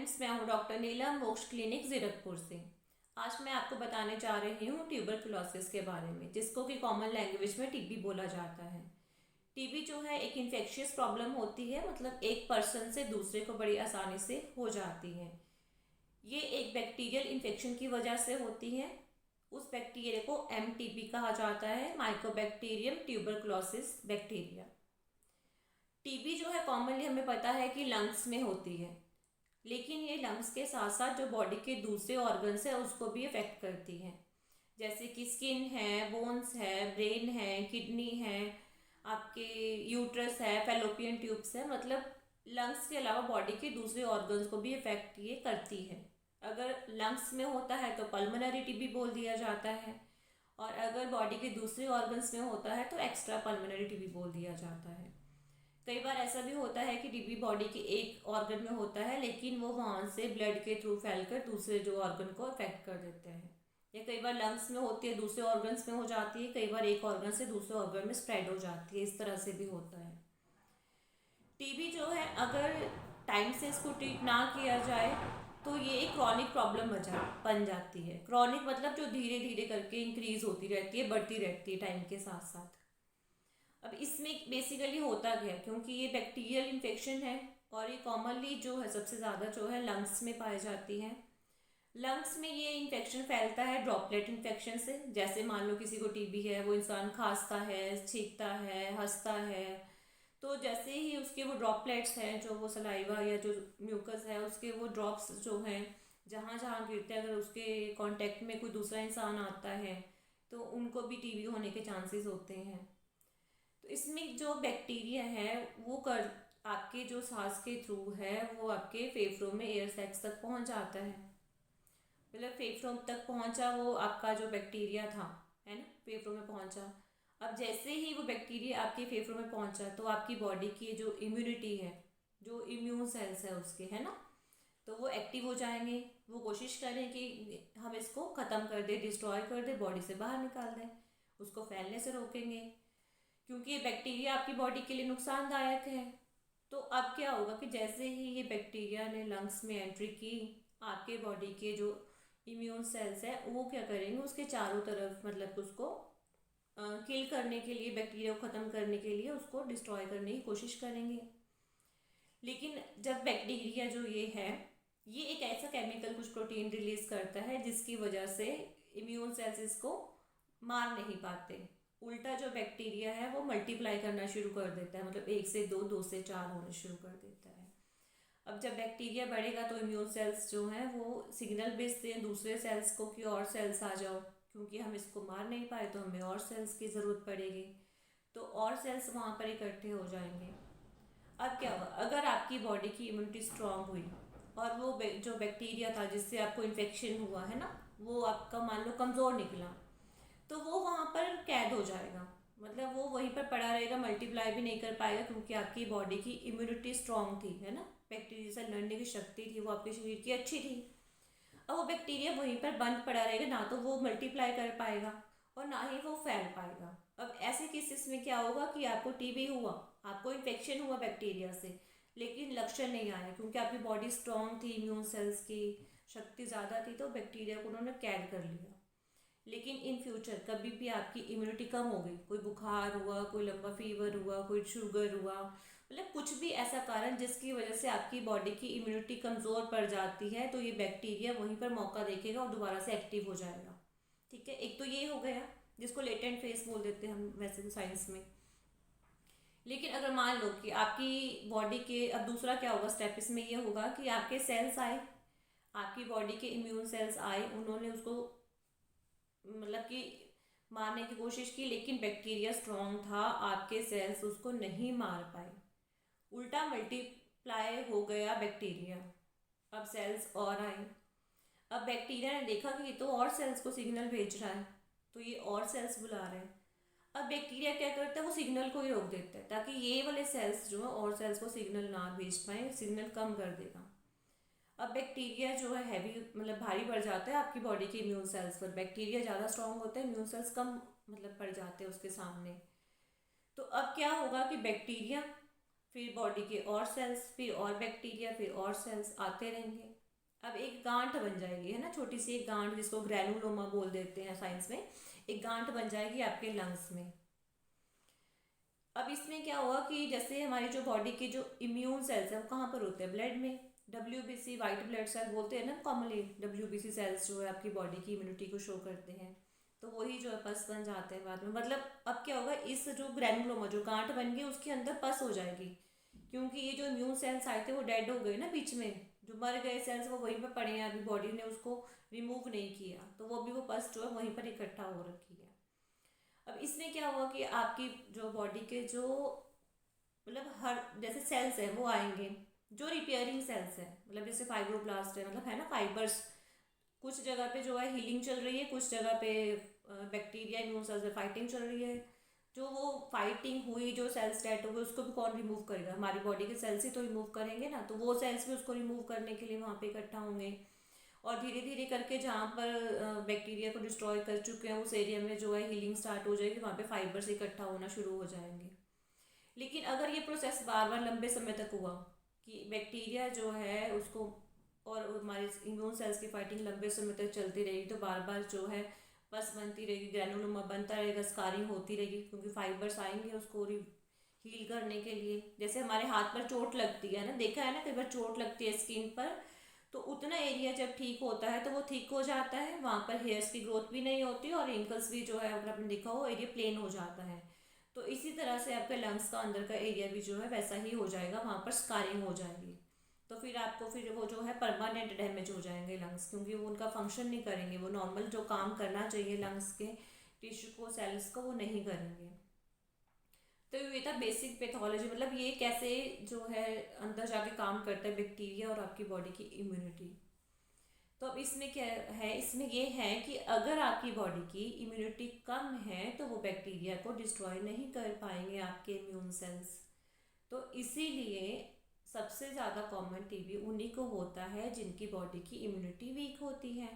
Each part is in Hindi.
फ्रेंड्स, मैं हूँ डॉक्टर नीलम मोक्ष क्लिनिक जीरकपुर से। आज मैं आपको बताने जा रही हूँ ट्यूबरकुलोसिस के बारे में, जिसको कि कॉमन लैंग्वेज में टीबी बोला जाता है। टीबी जो है एक इन्फेक्शियस प्रॉब्लम होती है, मतलब एक पर्सन से दूसरे को बड़ी आसानी से हो जाती है। ये एक बैक्टीरियल इन्फेक्शन की वजह से होती है। उस बैक्टीरिया को एमटीबी कहा जाता है, माइकोबैक्टीरियम ट्यूबरकुलोसिस बैक्टीरिया। टीबी जो है कॉमनली हमें पता है कि लंग्स में होती है, लेकिन ये लंग्स के साथ साथ जो बॉडी के दूसरे ऑर्गन्स है उसको भी अफेक्ट करती है, जैसे कि स्किन है, बोन्स है, ब्रेन है, किडनी है, आपके यूट्रस है, फैलोपियन ट्यूब्स है। मतलब लंग्स के अलावा बॉडी के दूसरे ऑर्गन्स को भी अफेक्ट ये करती है। अगर लंग्स में होता है तो पल्मोनरी टीबी बोल दिया जाता है, और अगर बॉडी के दूसरे ऑर्गन्स में होता है तो एक्स्ट्रा पल्मोनरी टीबी बोल दिया जाता है। कई बार ऐसा भी होता है कि टीबी बॉडी के एक ऑर्गन में होता है, लेकिन वो वहाँ से ब्लड के थ्रू फैलकर दूसरे जो ऑर्गन को अफेक्ट कर देते हैं। या कई बार लंग्स में होती है, दूसरे ऑर्गन्स में हो जाती है, कई बार एक ऑर्गन से दूसरे ऑर्गन में स्प्रेड हो जाती है। इस तरह से भी होता है। टीबी जो है अगर टाइम से इसको ट्रीट ना किया जाए तो ये एक क्रॉनिक प्रॉब्लम बन जाती है। क्रॉनिक मतलब जो धीरे धीरे करके इंक्रीज होती रहती है, बढ़ती रहती है टाइम के साथ साथ। अब इसमें बेसिकली होता क्या है, क्योंकि ये बैक्टीरियल इन्फेक्शन है और ये कॉमनली जो है सबसे ज़्यादा जो है लंग्स में पाई जाती है। लंग्स में ये इन्फेक्शन फैलता है ड्रॉपलेट इन्फेक्शन से। जैसे मान लो किसी को टीबी है, वो इंसान खांसता है, छींकता है, हंसता है, तो जैसे ही उसके वो ड्रॉपलेट्स हैं, जो वो सलाइवा या जो म्यूकस है उसके वो ड्रॉप्स जो हैं जहाँ जहाँ गिरते हैं, अगर उसके कांटेक्ट में कोई दूसरा इंसान आता है तो उनको भी टीबी होने के चांसेस होते हैं। तो इसमें जो बैक्टीरिया है वो कर आपके जो सांस के थ्रू है वो आपके फेफड़ों में एयर सैक्स तक पहुंच जाता है। मतलब फेफड़ों तक पहुंचा वो आपका जो बैक्टीरिया था, है ना, फेफड़ों में पहुंचा। अब जैसे ही वो बैक्टीरिया आपके फेफड़ों में पहुंचा तो आपकी बॉडी की जो इम्यूनिटी है, जो इम्यून सेल्स है उसके, है ना, तो वो एक्टिव हो जाएंगे। वो कोशिश करें कि हम इसको ख़त्म कर दें, डिस्ट्रॉय कर दें, बॉडी से बाहर निकाल दें, उसको फैलने से रोकेंगे, क्योंकि ये बैक्टीरिया आपकी बॉडी के लिए नुकसानदायक है। तो अब क्या होगा कि जैसे ही ये बैक्टीरिया ने लंग्स में एंट्री की, आपके बॉडी के जो इम्यून सेल्स है वो क्या करेंगे, उसके चारों तरफ मतलब उसको किल करने के लिए, बैक्टीरिया को ख़त्म करने के लिए उसको डिस्ट्रॉय करने की कोशिश करेंगे। लेकिन जब बैक्टीरिया जो ये है, ये एक ऐसा केमिकल कुछ प्रोटीन रिलीज करता है जिसकी वजह से इम्यून सेल्स इसको मार नहीं पाते। उल्टा जो बैक्टीरिया है वो मल्टीप्लाई करना शुरू कर देता है, मतलब एक से दो, दो से चार होने शुरू कर देता है। अब जब बैक्टीरिया बढ़ेगा तो इम्यून सेल्स जो हैं वो सिग्नल भेजते हैं दूसरे सेल्स को कि और सेल्स आ जाओ, क्योंकि हम इसको मार नहीं पाए तो हमें और सेल्स की ज़रूरत पड़ेगी। तो और सेल्स वहाँ पर इकट्ठे हो जाएंगे। अब क्या हुआ, अगर आपकी बॉडी की इम्यूनिटी स्ट्रांग हुई और वो जो बैक्टीरिया था जिससे आपको इन्फेक्शन हुआ है ना, वो आपका मान लो कमज़ोर निकला, तो वो वहाँ पर कैद हो जाएगा। मतलब वो वहीं पर पड़ा रहेगा, मल्टीप्लाई भी नहीं कर पाएगा, क्योंकि आपकी बॉडी की इम्यूनिटी स्ट्रांग थी, है ना, बैक्टीरिया से लड़ने की शक्ति थी वो आपके शरीर की अच्छी थी। अब वो बैक्टीरिया वहीं पर बंद पड़ा रहेगा, ना तो वो मल्टीप्लाई कर पाएगा और ना ही वो फैल पाएगा। अब ऐसे केसेस में क्या होगा कि आपको टीबी हुआ, आपको इन्फेक्शन हुआ बैक्टीरिया से, लेकिन लक्षण नहीं आया, क्योंकि आपकी बॉडी स्ट्रांग थी, इम्यून सेल्स की शक्ति ज़्यादा थी, तो बैक्टीरिया को उन्होंने कैद कर लिया। लेकिन इन फ्यूचर कभी भी आपकी इम्यूनिटी कम हो गई, कोई बुखार हुआ, कोई लंबा फीवर हुआ, कोई शुगर हुआ, मतलब कुछ भी ऐसा कारण जिसकी वजह से आपकी बॉडी की इम्यूनिटी कमज़ोर पड़ जाती है, तो ये बैक्टीरिया वहीं पर मौका देखेगा और दोबारा से एक्टिव हो जाएगा। ठीक है, एक तो ये हो गया जिसको लेटेंट फेस बोल देते हैं हम वैसे तो साइंस में। लेकिन अगर मान लो कि आपकी बॉडी के, अब दूसरा क्या होगा स्टेप इसमें ये होगा कि आपके सेल्स आए, आपकी बॉडी के इम्यून सेल्स आए, उन्होंने उसको मतलब कि मारने की कोशिश की, लेकिन बैक्टीरिया स्ट्रांग था, आपके सेल्स उसको नहीं मार पाए, उल्टा मल्टीप्लाई हो गया बैक्टीरिया। अब सेल्स और आए। अब बैक्टीरिया ने देखा कि ये तो और सेल्स को सिग्नल भेज रहा है, तो ये और सेल्स बुला रहे हैं। अब बैक्टीरिया क्या करता है, वो सिग्नल को ही रोक देता है ताकि ये वाले सेल्स जो है और सेल्स को सिग्नल ना भेज पाए, सिग्नल कम कर देगा। अब बैक्टीरिया जो है हैवी, मतलब भारी पड़ जाता है आपकी बॉडी के इम्यून सेल्स पर। बैक्टीरिया ज़्यादा स्ट्रांग होता है, इम्यून सेल्स कम मतलब पड़ जाते हैं उसके सामने। तो अब क्या होगा कि बैक्टीरिया फिर बॉडी के और सेल्स, फिर और बैक्टीरिया, फिर और सेल्स आते रहेंगे। अब एक गांठ बन जाएगी, है ना, छोटी सी एक गांठ, जिसको ग्रैनुलोमा बोल देते हैं साइंस में। एक गांठ बन जाएगी आपके लंग्स में। अब इसमें क्या हुआ कि जैसे हमारी जो बॉडी के जो इम्यून सेल्स हैं वो कहाँ पर होते हैं, ब्लड में। WBC वाइट ब्लड सेल बोलते हैं ना कॉमनली, WBC सेल्स जो है आपकी बॉडी की इम्यूनिटी को शो करते हैं। तो वही जो है पस बन जाते हैं बाद में। मतलब अब क्या होगा, इस जो ग्रैनुलोमा जो गांठ बन गई उसके अंदर पस हो जाएगी, क्योंकि ये जो इम्यून सेल्स आए थे वो डेड हो गए ना बीच में। जो मर गए सेल्स वो वहीं पर पड़े हैं, अभी बॉडी ने उसको रिमूव नहीं किया, तो वो भी वो पस जो है वहीं पर इकट्ठा हो रखी है। अब इसमें क्या हुआ कि आपकी जो बॉडी के जो मतलब हर जैसे सेल्स हैं वो आएंगे, जो रिपेयरिंग सेल्स हैं, मतलब जैसे फाइब्रोब्लास्ट है, मतलब है ना फाइबर्स। कुछ जगह पे जो है हीलिंग चल रही है, कुछ जगह पे बैक्टीरिया इम्यून सेल्स में फाइटिंग चल रही है। जो वो फाइटिंग हुई, जो सेल्स डेड हो गए, उसको भी कौन रिमूव करेगा, हमारी बॉडी के सेल्स ही तो रिमूव करेंगे ना। तो वो सेल्स भी उसको रिमूव करने के लिए वहाँ पे इकट्ठा होंगे। और धीरे धीरे करके जहाँ पर बैक्टीरिया को डिस्ट्रॉय कर चुके हैं उस एरिया में जो है हीलिंग स्टार्ट हो जाएगी, वहाँ पे फाइबर्स इकट्ठा होना शुरू हो जाएंगे। लेकिन अगर ये प्रोसेस बार बार लंबे समय तक हुआ कि बैक्टीरिया जो है उसको और हमारे इम्यून सेल्स की फाइटिंग लंबे समय तक चलती रहेगी, तो बार बार जो है पस बनती रहेगी, ग्रैनुलोमा बनता रहेगा, स्कारिंग होती रहेगी, क्योंकि फाइबर्स आएंगे उसको हील करने के लिए। जैसे हमारे हाथ पर चोट लगती है ना, देखा है ना कई बार चोट लगती है स्किन पर, तो उतना एरिया जब ठीक होता है तो वो ठीक हो जाता है, वहाँ पर हेयर्स की ग्रोथ भी नहीं होती और रिंकल्स भी जो है अगर आपने देखा हो एरिया प्लेन हो जाता है। तो इसी तरह से आपके लंग्स का अंदर का एरिया भी जो है वैसा ही हो जाएगा, वहाँ पर स्कारिंग हो जाएगी। तो फिर आपको फिर वो जो है परमानेंट डैमेज हो जाएंगे लंग्स, क्योंकि वो उनका फंक्शन नहीं करेंगे, वो नॉर्मल जो काम करना चाहिए लंग्स के टिश्यू को, सेल्स को, वो नहीं करेंगे। तो ये था बेसिक पैथोलॉजी, मतलब ये कैसे जो है अंदर जाके काम करता है बैक्टीरिया और आपकी बॉडी की इम्यूनिटी। तो अब इसमें क्या है, इसमें ये है कि अगर आपकी बॉडी की इम्यूनिटी कम है तो वो बैक्टीरिया को डिस्ट्रॉय नहीं कर पाएंगे आपके इम्यून सेल्स। तो इसीलिए सबसे ज़्यादा कॉमन टीबी उन्हीं को होता है जिनकी बॉडी की इम्यूनिटी वीक होती है।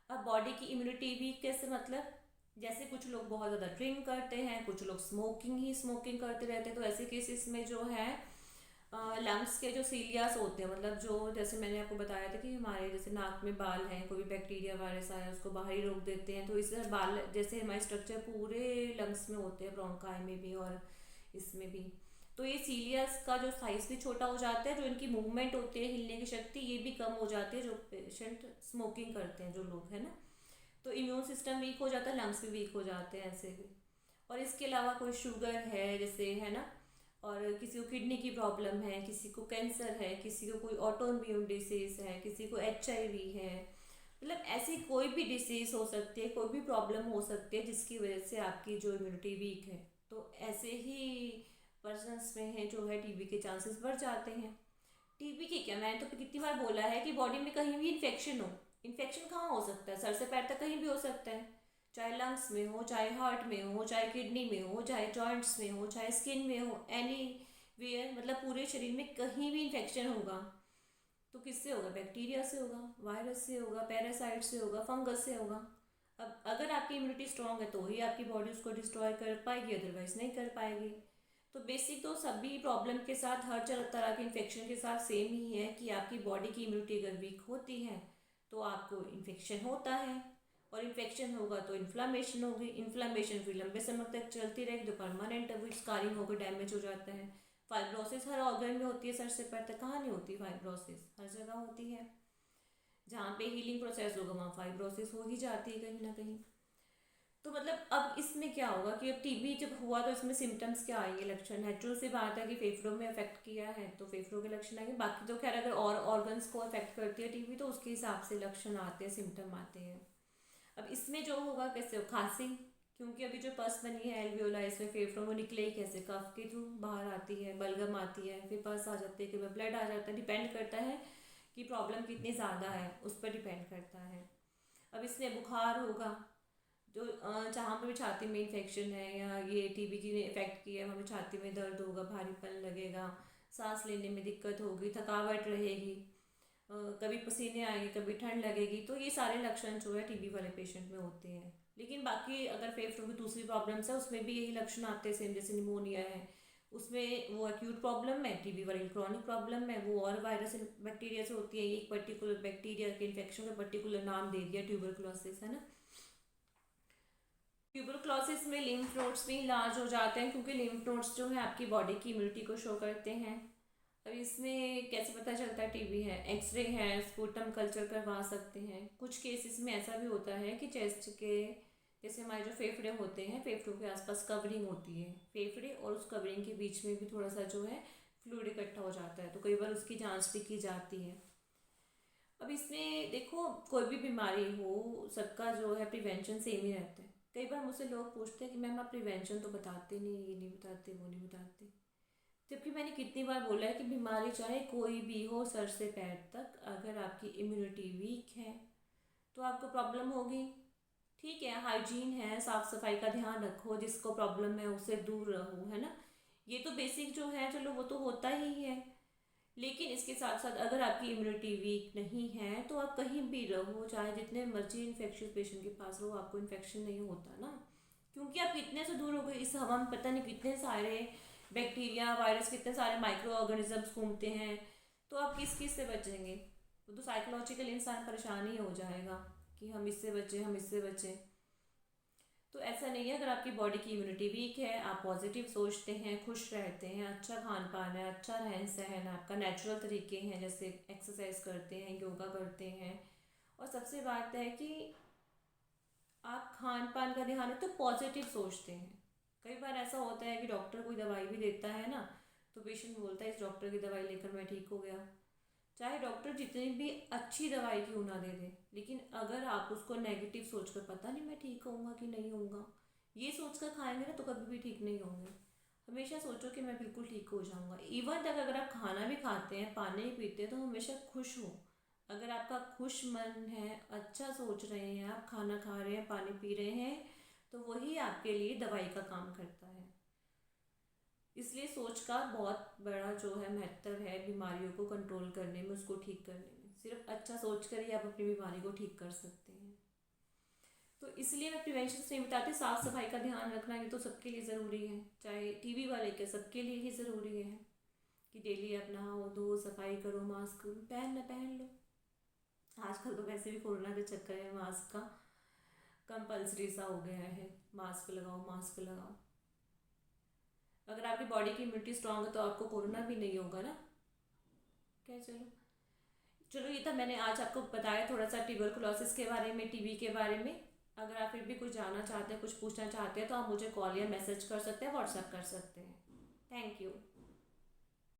अब बॉडी की इम्यूनिटी वीक कैसे, मतलब जैसे कुछ लोग बहुत ज़्यादा ड्रिंक करते हैं, कुछ लोग स्मोकिंग करते रहते हैं, तो ऐसे केसेस में जो है लंग्स के जो सीलियास होते हैं, मतलब जो जैसे मैंने आपको बताया था कि हमारे जैसे नाक में बाल हैं, कोई बैक्टीरिया वायरस आया उसको बाहर ही रोक देते हैं, तो इससे बाल जैसे हमारे स्ट्रक्चर पूरे लंग्स में होते हैं, ब्रोंकाई में भी और इसमें भी। तो ये सीलियस का जो साइज भी छोटा हो जाता है, जो इनकी मूवमेंट होती है, हिलने की शक्ति ये भी कम हो जाती है, जो पेशेंट स्मोकिंग करते हैं जो लोग, है ना। तो इम्यून सिस्टम वीक हो जाता है, लंग्स भी वीक हो जाते हैं ऐसे भी। और इसके अलावा कोई शुगर है जैसे, है ना, और किसी को किडनी की प्रॉब्लम है, किसी को कैंसर है, किसी को कोई ऑटो इम्यून डिसीज़ है, किसी को HIV है, मतलब ऐसी कोई भी डिसीज़ हो सकती है, कोई भी प्रॉब्लम हो सकती है जिसकी वजह से आपकी जो इम्यूनिटी वीक है। तो ऐसे ही पर्सनस में है जो है टीबी के चांसेस बढ़ जाते हैं। टीबी की क्या, मैंने तो कितनी बार बोला है कि बॉडी में कहीं भी इन्फेक्शन हो। इन्फेक्शन कहाँ हो सकता है, सर से पैर तक कहीं भी हो सकता है, चाहे लंग्स में हो, चाहे हार्ट में हो, चाहे किडनी में हो, चाहे जॉइंट्स में हो, चाहे स्किन में हो, एनी वेयर, मतलब पूरे शरीर में कहीं भी इन्फेक्शन होगा। तो किससे होगा, बैक्टीरिया से होगा, वायरस से होगा, पैरासाइट से होगा, फंगस से होगा। अब अगर आपकी इम्यूनिटी स्ट्रांग है तो ही आपकी बॉडी उसको डिस्ट्रॉय कर पाएगी, अदरवाइज नहीं कर पाएगी। तो बेसिक तो सभी प्रॉब्लम के साथ, हर तरह के इन्फेक्शन के साथ सेम ही है कि आपकी बॉडी की इम्यूनिटी अगर वीक होती है तो आपको इन्फेक्शन होता है, और इन्फेक्शन होगा तो इन्फ्लामेशन होगी, इन्फ्लामेशन फिर लंबे समय तक चलती रहेगी तो परमानेंट स्कारिंग होकर डैमेज हो जाता है। फाइब्रोसिस हर ऑर्गन में होती है, सर से पैर तक कहाँ नहीं होती, फाइब्रोसिस हर जगह होती है। जहाँ पे हीलिंग प्रोसेस होगा वहाँ फाइब्रोसिस हो ही जाती है कहीं ना कहीं। तो मतलब अब इसमें क्या होगा कि अब टीबी जब हुआ तो इसमें सिम्टम्स क्या आएंगे, लक्षण। नेचुरल सी बात है कि फेफड़ों में अफेक्ट किया है तो फेफड़ों के लक्षण आएंगे, बाकी तो खैर अगर और ऑर्गन्स को अफेक्ट करती है टीबी तो उसके हिसाब से लक्षण आते हैं, सिम्टम आते हैं। अब इसमें जो होगा कैसे हो, खांसी, क्योंकि अभी जो पस बनी है एल्वियोला इसमें फेफड़ों में निकले ही कैसे, कफ के थ्रू बाहर आती है, बलगम आती है, फिर पस आ जाती है, कि ब्लड आ जाता है, डिपेंड करता है कि प्रॉब्लम कितनी ज़्यादा है, उस पर डिपेंड करता है। अब इसमें बुखार होगा, जो जहाँ पर भी छाती में इन्फेक्शन है या ये टीबी की ने इफेक्ट किया है वहाँ पे छाती में दर्द होगा, भारीपन लगेगा, सांस लेने में दिक्कत होगी, थकावट रहेगी, कभी पसीने आएंगे, कभी ठंड लगेगी। तो ये सारे लक्षण जो है टीबी वाले पेशेंट में होते हैं। लेकिन बाकी अगर फेफड़ों की दूसरी प्रॉब्लम्स है उसमें भी यही लक्षण आते हैं सेम, जैसे निमोनिया है, उसमें वो एक्यूट प्रॉब्लम है, टीबी वाली क्रॉनिक प्रॉब्लम है, वो और वायरस बैक्टीरिया से होती है। एक पर्टिकुलर बैक्टीरिया के इन्फेक्शन का पर्टिकुलर नाम दे दिया ट्यूबरकुलोसिस, है ना। ट्यूबरकुलोसिस में लिम्फ नोड्स भी लार्ज हो जाते हैं, क्योंकि लिम्फ नोड्स जो है आपकी बॉडी की इम्यूनिटी को शो करते हैं। अब इसमें कैसे पता चलता है टीबी है? एक्सरे है, स्पूटम कल्चर करवा सकते हैं। कुछ केसेस में ऐसा भी होता है कि चेस्ट के, जैसे हमारे जो फेफड़े होते हैं, फेफड़ों के आसपास कवरिंग होती है, फेफड़े और उस कवरिंग के बीच में भी थोड़ा सा जो है फ्लूइड इकट्ठा हो जाता है, तो कई बार उसकी जांच भी की जाती है। अब इसमें देखो, कोई भी बीमारी हो, सबका जो है प्रिवेंशन सेम ही रहता है। कई बार मुझसे लोग पूछते हैं कि मैम आप प्रिवेंशन तो बताते नहीं, ये नहीं बताते, वो नहीं बताते। जबकि मैंने कितनी बार बोला है कि बीमारी चाहे कोई भी हो, सर से पैर तक, अगर आपकी इम्यूनिटी वीक है तो आपको प्रॉब्लम होगी। ठीक है, हाइजीन है, साफ सफाई का ध्यान रखो, जिसको प्रॉब्लम है उससे दूर रहो, है ना। ये तो बेसिक जो है, चलो वो तो होता ही है। लेकिन इसके साथ साथ अगर आपकी इम्यूनिटी वीक नहीं है तो आप कहीं भी रहो, चाहे जितने मर्जी इन्फेक्शियस पेशेंट के पास रहो, आपको इन्फेक्शन नहीं होता ना। क्योंकि आप कितने से दूर हो गए, इस हवा में पता नहीं कितने सारे बैक्टीरिया, वायरस, कितने सारे माइक्रो ऑर्गेनिजम्स घूमते हैं। तो आप किस किस से बचेंगे? वो तो साइकोलॉजिकल इंसान परेशान ही हो जाएगा कि हम इससे बचें, हम इससे बचें। तो ऐसा नहीं है। अगर आपकी बॉडी की इम्यूनिटी वीक है, आप पॉजिटिव सोचते हैं, खुश रहते हैं, अच्छा खान पान है, अच्छा रहन सहन, आपका नेचुरल तरीके हैं, जैसे एक्सरसाइज करते हैं, योगा करते हैं, और सबसे बात है कि आप खान पान का ध्यान है तो पॉजिटिव सोचते हैं। कई बार ऐसा होता है कि डॉक्टर कोई दवाई भी देता है ना, तो पेशेंट बोलता है इस डॉक्टर की दवाई लेकर मैं ठीक हो गया। चाहे डॉक्टर जितनी भी अच्छी दवाई क्यों ना दे दे, लेकिन अगर आप उसको नेगेटिव सोचकर, पता नहीं मैं ठीक होऊंगा कि नहीं होऊंगा, ये सोचकर खाएंगे ना, तो कभी भी ठीक नहीं होंगे। हमेशा सोचो कि मैं बिल्कुल ठीक हो जाऊंगा। इवन तक अगर आप खाना भी खाते हैं, पानी भी पीते हैं, तो हमेशा खुश हो। अगर आपका खुश मन है, अच्छा सोच रहे हैं, आप खाना खा रहे हैं, पानी पी रहे हैं, तो वही आपके लिए दवाई का काम करता है। इसलिए सोच का बहुत बड़ा जो है महत्व है बीमारियों को कंट्रोल करने में, उसको ठीक करने में। सिर्फ अच्छा सोच कर ही आप अपनी बीमारी को ठीक कर सकते हैं। तो इसलिए मैं प्रिवेंशन से नहीं बताती, साफ सफाई का ध्यान रखना ये तो सबके लिए ज़रूरी है, चाहे टीबी वाले के, सबके लिए ही ज़रूरी है कि डेली आप नहाओ धो, सफाई करो, मास्क पहन लो। आजकल तो वैसे भी कोरोना के चक्कर में मास्क का कंपलसरी सा हो गया है, मास्क लगाओ, मास्क लगाओ। अगर आपकी बॉडी की इम्यूनिटी स्ट्रांग है तो आपको कोरोना भी नहीं होगा ना। क्या, चलो चलो, ये था मैंने आज आपको बताया थोड़ा सा ट्यूबरकुलोसिस के बारे में, टीबी के बारे में। अगर आप फिर भी कुछ जानना चाहते हैं, कुछ पूछना चाहते हैं, तो आप मुझे कॉल या मैसेज कर सकते हैं, व्हाट्सएप कर सकते हैं। Thank you.